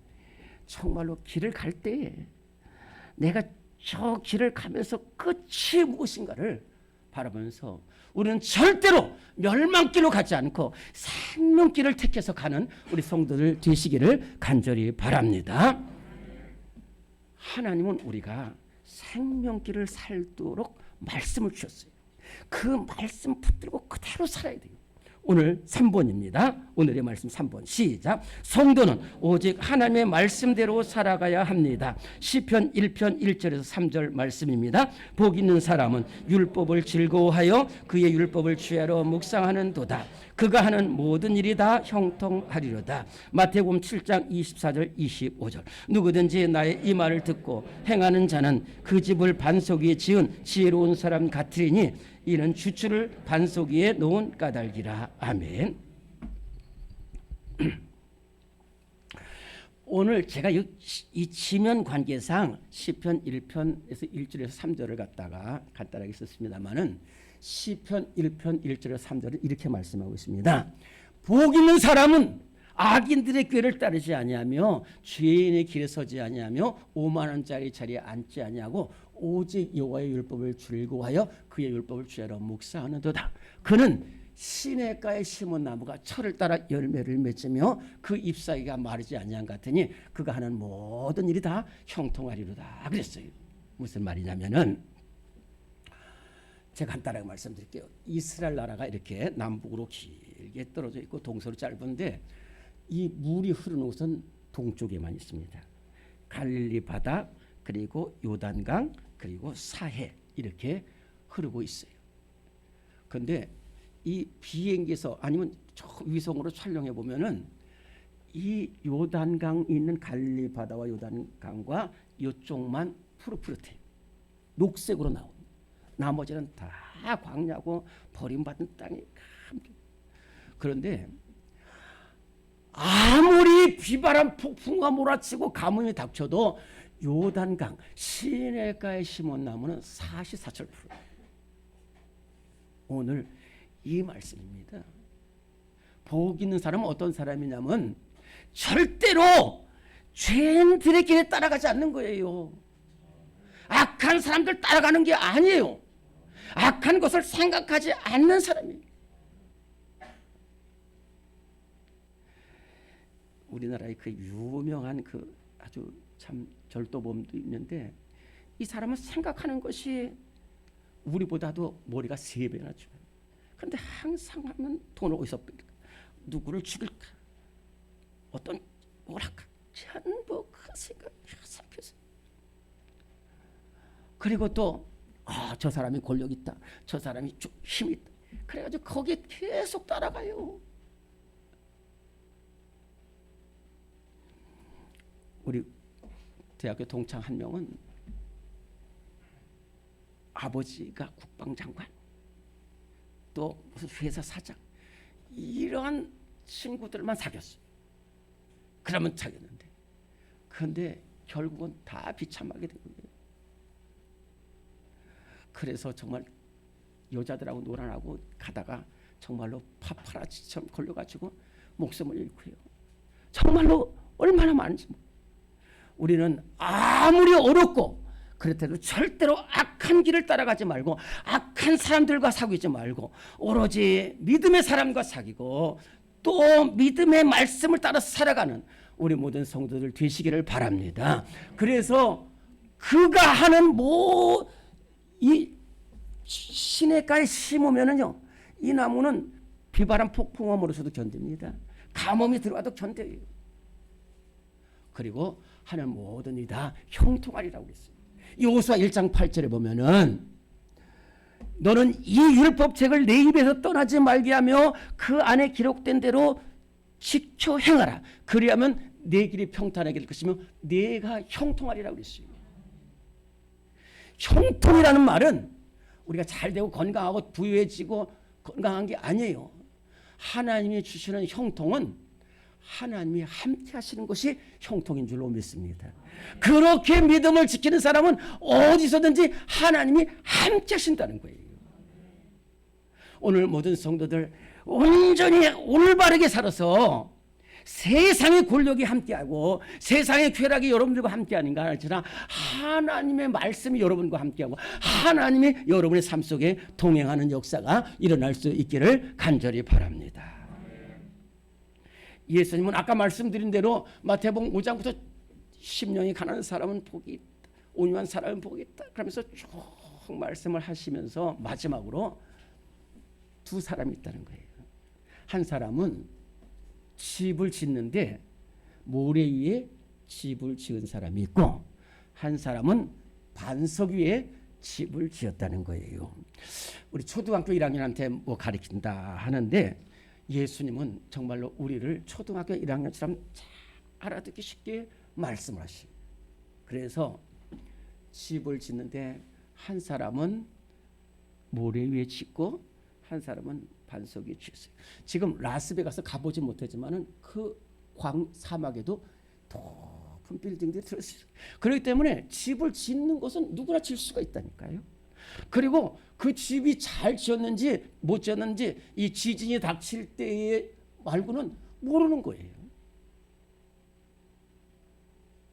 정말로 길을 갈 때 내가 저 길을 가면서 끝이 무엇인가를 바라보면서 우리는 절대로 멸망길로 가지 않고 생명길을 택해서 가는 우리 성도들 되시기를 간절히 바랍니다. 하나님은 우리가 생명길을 살도록 말씀을 주셨어요. 그 말씀 붙들고 그대로 살아야 돼요. 오늘 3번입니다. 오늘의 말씀 3번 시작. 성도는 오직 하나님의 말씀대로 살아가야 합니다. 시편 1편 1절에서 3절 말씀입니다. 복 있는 사람은 율법을 즐거워하여 그의 율법을 취하러 묵상하는도다. 그가 하는 모든 일이 다 형통하리로다. 마태복음 7장 24절 25절. 누구든지 나의 이 말을 듣고 행하는 자는 그 집을 반석 위에 지은 지혜로운 사람 같으리니 이는 주추를 반석 위에 놓은 까닭이라. 아멘. 오늘 제가 이 지면 관계상 시편 1편에서 1절에서 3절을 갖다가 간단하게 썼습니다마는 시편 1편 1절에서 3절은 이렇게 말씀하고 있습니다. 복 있는 사람은 악인들의 꾀를 따르지 아니하며 죄인의 길에 서지 아니하며 오만원짜리 자리에 앉지 아니하고 오직 여호와의 율법을 즐거워하여 그의 율법을 취하러 묵상하는도다. 그는 시냇가에 심은 나무가 철을 따라 열매를 맺으며 그 잎사귀가 마르지 아니한 같으니 그가 하는 모든 일이 다 형통하리로다. 그랬어요. 무슨 말이냐면은 제가 간단하게 말씀드릴게요. 이스라엘 나라가 이렇게 남북으로 길게 떨어져 있고 동서로 짧은데 이 물이 흐르는 곳은 동쪽에만 있습니다. 갈릴리 바다 그리고 요단강 그리고 사해 이렇게 흐르고 있어요. 그런데 이 비행기에서 아니면 저 위성으로 촬영해 보면은 이 요단강 있는 갈릴리 바다와 요단강과 이쪽만 푸릇푸릇해요. 녹색으로 나옵니다. 나머지는 다 광야고 버림받은 땅이 함께. 그런데 아무리 비바람 폭풍과 몰아치고 가뭄이 닥쳐도 요단강 시냇가에 심은 나무는 사시사철 푸르. 오늘 이 말씀입니다. 복 있는 사람은 어떤 사람이냐면 절대로 죄인들의 길에 따라가지 않는 거예요. 악한 사람들 따라가는 게 아니에요. 악한 것을 생각하지 않는 사람이에요. 우리나라에 그 유명한 그 아주 참 절도범도 있는데 이 사람은 생각하는 것이 우리보다도 머리가 3배나 좋아요. 그런데 항상 하면 돈을 어디서 뺄까? 누구를 죽일까? 어떤 뭘 할까? 전부 그 생각이 계속해서. 그리고 또 저 사람이 권력 있다. 저 사람이 힘 있다. 그래가지고 거기에 계속 따라가요. 우리 대학교 동창 한 명은 아버지가 국방장관 또 무슨 회사 사장 이런 친구들만 사귀었어요. 그러면 사귀었는데 그런데 결국은 다 비참하게 된 거예요. 그래서 정말 여자들하고 놀아나고 가다가 정말로 파파라치처럼 걸려가지고 목숨을 잃고요. 정말로 얼마나 많은지. 우리는 아무리 어렵고 그렇다고 절대로 악한 길을 따라가지 말고 악한 사람들과 사귀지 말고 오로지 믿음의 사람과 사귀고 또 믿음의 말씀을 따라서 살아가는 우리 모든 성도들 되시기를 바랍니다. 그래서 그가 하는 이 시냇가에 심으면은요, 이 나무는 비바람 폭풍함으로서도 견딥니다. 가뭄이 들어와도 견뎌요. 그리고 하는 모든 일이 다 형통하리라고 그랬어요. 여호수아 1장 8절에 보면은 너는 이 율법책을 내 입에서 떠나지 말게 하며 그 안에 기록된 대로 지켜 행하라. 그리하면 내 길이 평탄하게 될 것이며 내가 형통하리라고 그랬어요. 형통이라는 말은 우리가 잘 되고 건강하고 부유해지고 건강한 게 아니에요. 하나님이 주시는 형통은 하나님이 함께 하시는 것이 형통인 줄로 믿습니다. 그렇게 믿음을 지키는 사람은 어디서든지 하나님이 함께 하신다는 거예요. 오늘 모든 성도들 온전히 올바르게 살아서 세상의 권력이 함께하고 세상의 쾌락이 여러분들과 함께하는 거 아니라 하나님의 말씀이 여러분과 함께하고 하나님이 여러분의 삶 속에 동행하는 역사가 일어날 수 있기를 간절히 바랍니다. 예수님은 아까 말씀드린 대로 마태복음 5장부터 10년이 가난한 사람은 복이 있다. 온유한 사람은 복이 있다. 그러면서 쭉 말씀을 하시면서 마지막으로 두 사람이 있다는 거예요. 한 사람은 집을 짓는데 모래 위에 집을 지은 사람이 있고 한 사람은 반석 위에 집을 지었다는 거예요. 우리 초등학교 1학년한테 뭐 가르친다 하는데 예수님은 정말로 우리를 초등학교 1학년처럼 잘 알아듣기 쉽게 말씀을 하시고 그래서 집을 짓는데 한 사람은 모래 위에 짓고 한 사람은 반석 위에 지었어요. 지금 라스베가스 가보지 못하지만은 그 광 사막에도 높은 빌딩들이 들어있어요. 그렇기 때문에 집을 짓는 것은 누구나 질 수가 있다니까요. 그리고 그 집이 잘 지었는지 못 지었는지 이 지진이 닥칠 때에 말고는 모르는 거예요.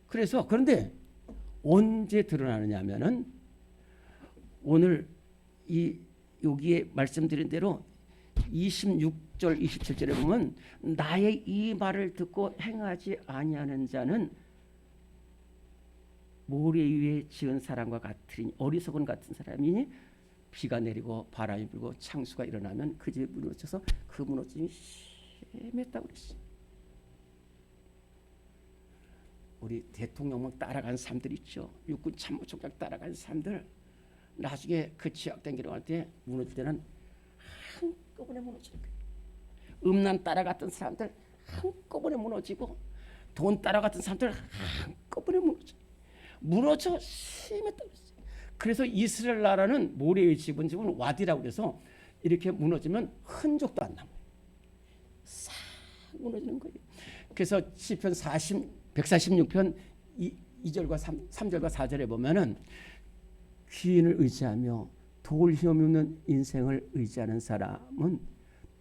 그래서 그런데 언제 드러나느냐 하면은 오늘 이 여기에 말씀드린 대로 26절 27절에 보면 나의 이 말을 듣고 행하지 아니하는 자는 모래 위에 지은 사람과 같으니 어리석은 같은 사람이 비가 내리고 바람이 불고 창수가 일어나면 그 집이 무너져서 그 무너짐이 심했다고 그랬어요. 우리 대통령만 따라간 사람들 있죠. 육군 참모총장 따라간 사람들 나중에 그 지역된 길을 갈 때 무너질 때는 한꺼번에 무너지는 거예요. 음란 따라갔던 사람들 한꺼번에 무너지고 돈 따라갔던 사람들 한꺼번에 무너져 심했다고 했어요. 그래서 이스라엘 나라는 모래 위에 집은 집은 와디라고 그래서 이렇게 무너지면 흔적도 안 남아요. 싹 무너지는 거예요. 그래서 시편 146편 2절과 3절과 4절에 보면은 귀인을 의지하며 도울 힘 없는 인생을 의지하는 사람은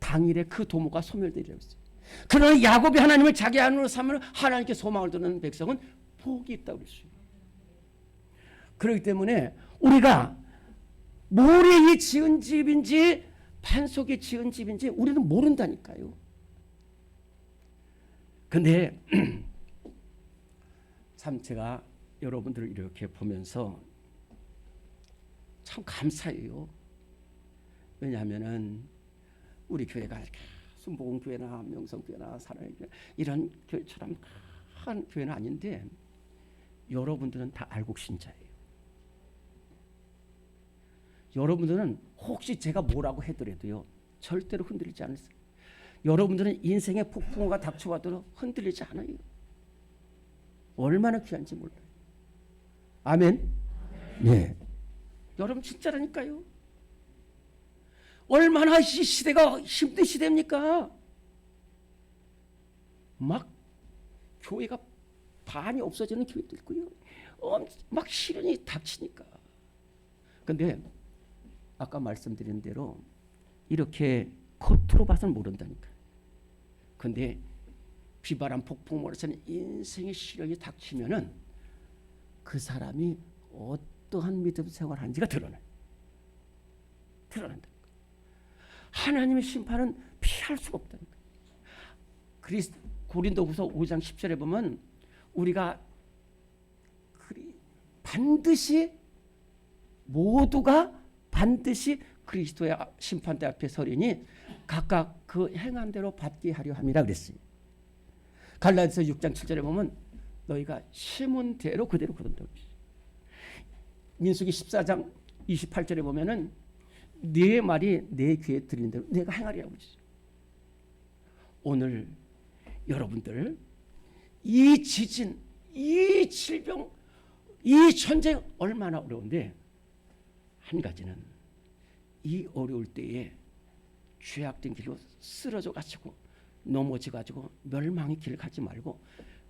당일에 그 도모가 소멸되리라고 했어요. 그러나 야곱이 하나님을 자기 안으로 삼으면 하나님께 소망을 두는 백성은 복이 있다고 그랬어요. 그렇기 때문에 우리가 모래 위에 지은 집인지 반석에 지은 집인지 우리는 모른다니까요. 근데 참 제가 여러분들을 이렇게 보면서 참 감사해요. 왜냐하면은 우리 교회가 순복음교회나 명성교회나 사랑의 교회 이런 교회처럼 큰 교회는 아닌데 여러분들은 다 알곡 신자예요. 여러분들은 혹시 제가 뭐라고 해더라도요 절대로 흔들리지 않으세요. 여러분들은 인생의 폭풍우가 닥쳐와도 흔들리지 않아요. 얼마나 귀한지 몰라요. 아멘. 네. 여러분 진짜라니까요. 얼마나 이 시대가 힘든 시대입니까? 막 교회가 반이 없어지는 교회도 있고요. 막 시련이 닥치니까. 근데 아까 말씀드린 대로 이렇게 겉으로 봐서는 모른다니까요. 근데 비바람 폭풍 몰아치는 인생의 시련이 닥치면은 그 사람이 어떠한 믿음 생활하는지가 드러나요. 드러난다. 하나님의 심판은 피할 수가 없다니까. 고린도후서 5장 10절에 보면 우리가 반드시 모두가 반드시 그리스도의 심판대 앞에 서리니 각각 그 행한 대로 받게 하려 함이라 그랬어요. 갈라디아서 6장 7절에 보면 너희가 심은 대로 그대로 거둔다고 그랬어요. 민수기 14장 28절에 보면은 네 말이 내 귀에 들리는 대로 내가 행하리라고 그랬어요. 오늘 여러분들 이 지진, 이 질병, 이 전쟁 얼마나 어려운데 한 가지는 이 어려울 때에 죄악된 길로 쓰러져 가지고 넘어져 가지고 멸망의 길을 가지 말고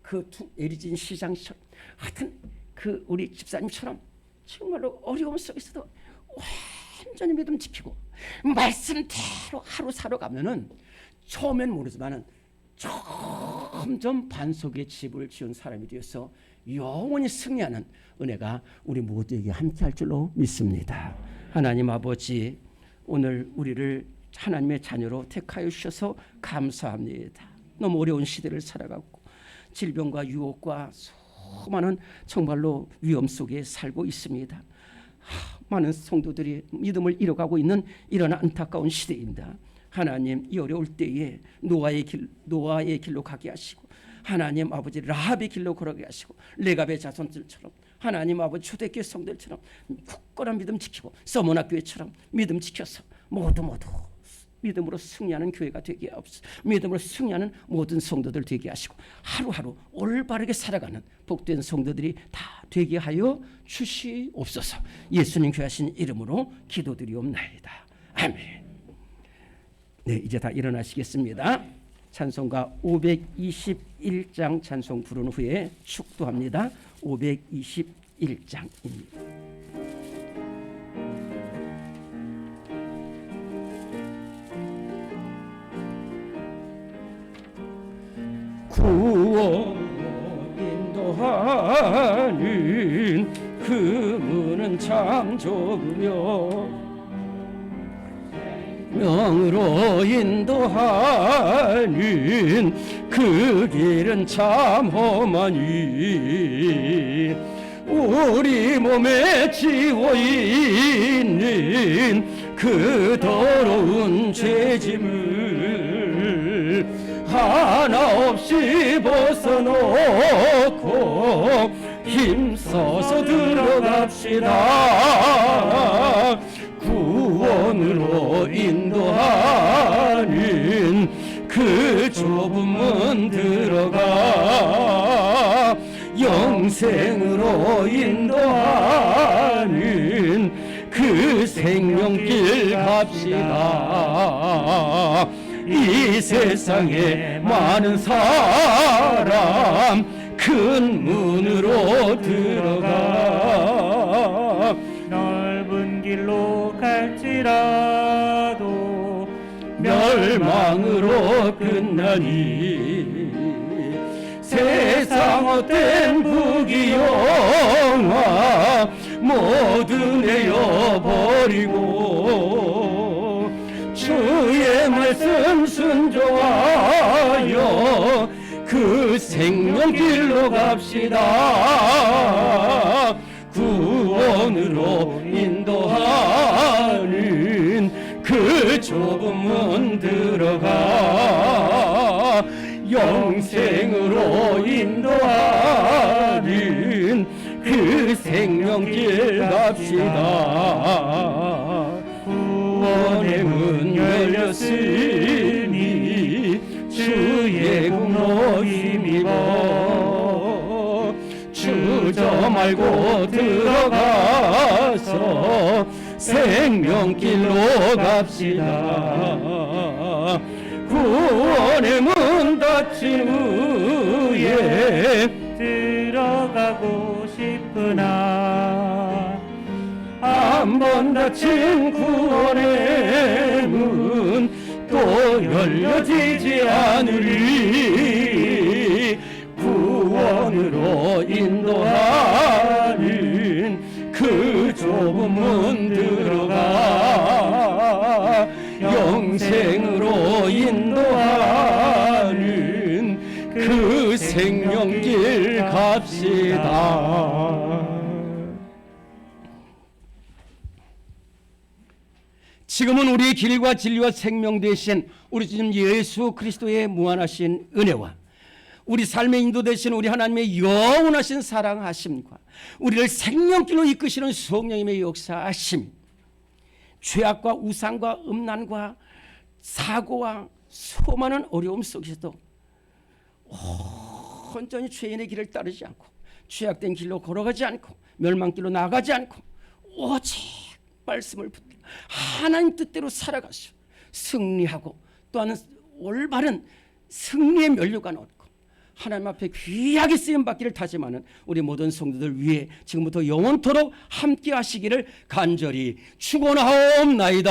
그 에리진 시장처럼 하여튼 그 우리 집사님처럼 정말로 어려움 속에서도 완전히 믿음 지키고 말씀대로 하루 살아가면은 처음엔 모르지만은 점점 반석에 집을 지은 사람이 되어서 영원히 승리하는 은혜가 우리 모두에게 함께할 줄로 믿습니다. 하나님 아버지, 오늘 우리를 하나님의 자녀로 택하여 주셔서 감사합니다. 너무 어려운 시대를 살아가고 질병과 유혹과 수많은 정말로 위험 속에 살고 있습니다. 많은 성도들이 믿음을 잃어가고 있는 이런 안타까운 시대입니다. 하나님 이 어려울 때에 노아의 길로 가게 하시고 하나님 아버지 라합의 길로 걸어가게 하시고 레갑의 자손들처럼 하나님 아버지 초대교회 성들처럼 굳건한 믿음 지키고 서머나 교회처럼 믿음 지켜서 모두 믿음으로 승리하는 교회가 되게 하옵소서. 믿음으로 승리하는 모든 성도들 되게 하시고 하루하루 올바르게 살아가는 복된 성도들이 다 되게 하여 주시옵소서. 예수님 귀하신 이름으로 기도드리옵나이다. 아멘. 네, 이제 다 일어나시겠습니다. 찬송가 521장 찬송 부른 후에 축도합니다. 521장입니다. 구원으로 인도하는 그 문은 참 좁으며 명으로 인도하는 그 길은 참 험하니 우리 몸에 지워 있는 그 더러운 죄짐을 하나 없이 벗어놓고 힘써서 들어갑시다. 구원으로 인도하는 그 좁은 문 들어가 영생으로 인도하는 그 생명길 갑시다. 이 세상에 많은 사람 큰 문으로 들어가 넓은 길로 갈지라도 멸망으로 끝나니 세상 헛된 부귀영화 모두 내어버리고 주의 말씀 순종하여 그 생명길로 갑시다. 구원으로 인도하는 그 좁은 문 들어가 영생으로 인도하는 그 생명길 갑시다. 구원의 문 열렸으니 주의 공로 힘입어 주저 말고 들어가서 생명길로 갑시다. 구원의 문 닫힌 후에 들어가고 싶으나 한 번 닫힌 구원의 문 또 열려지지 않으리. 구원으로 인도하는 그 좁은 문 들어가 영생으로 인도하는 그 생명길 갑시다. 지금은 우리의 길과 진리와 생명 되신 우리 주님 예수 그리스도의 무한하신 은혜와 우리 삶의 인도 되신 우리 하나님의 영원하신 사랑하심과 우리를 생명길로 이끄시는 성령님의 역사하심, 죄악과 우상과 음란과 사고와 수많은 어려움 속에서도 온전히 죄인의 길을 따르지 않고 죄악된 길로 걸어가지 않고 멸망길로 나가지 않고 오직 말씀을 붙들고 하나님 뜻대로 살아가서 승리하고 또한 올바른 승리의 면류관 얻고 하나님 앞에 귀하게 쓰임받기를 다짐하는 우리 모든 성도들 위해 지금부터 영원토록 함께 하시기를 간절히 축원하옵나이다.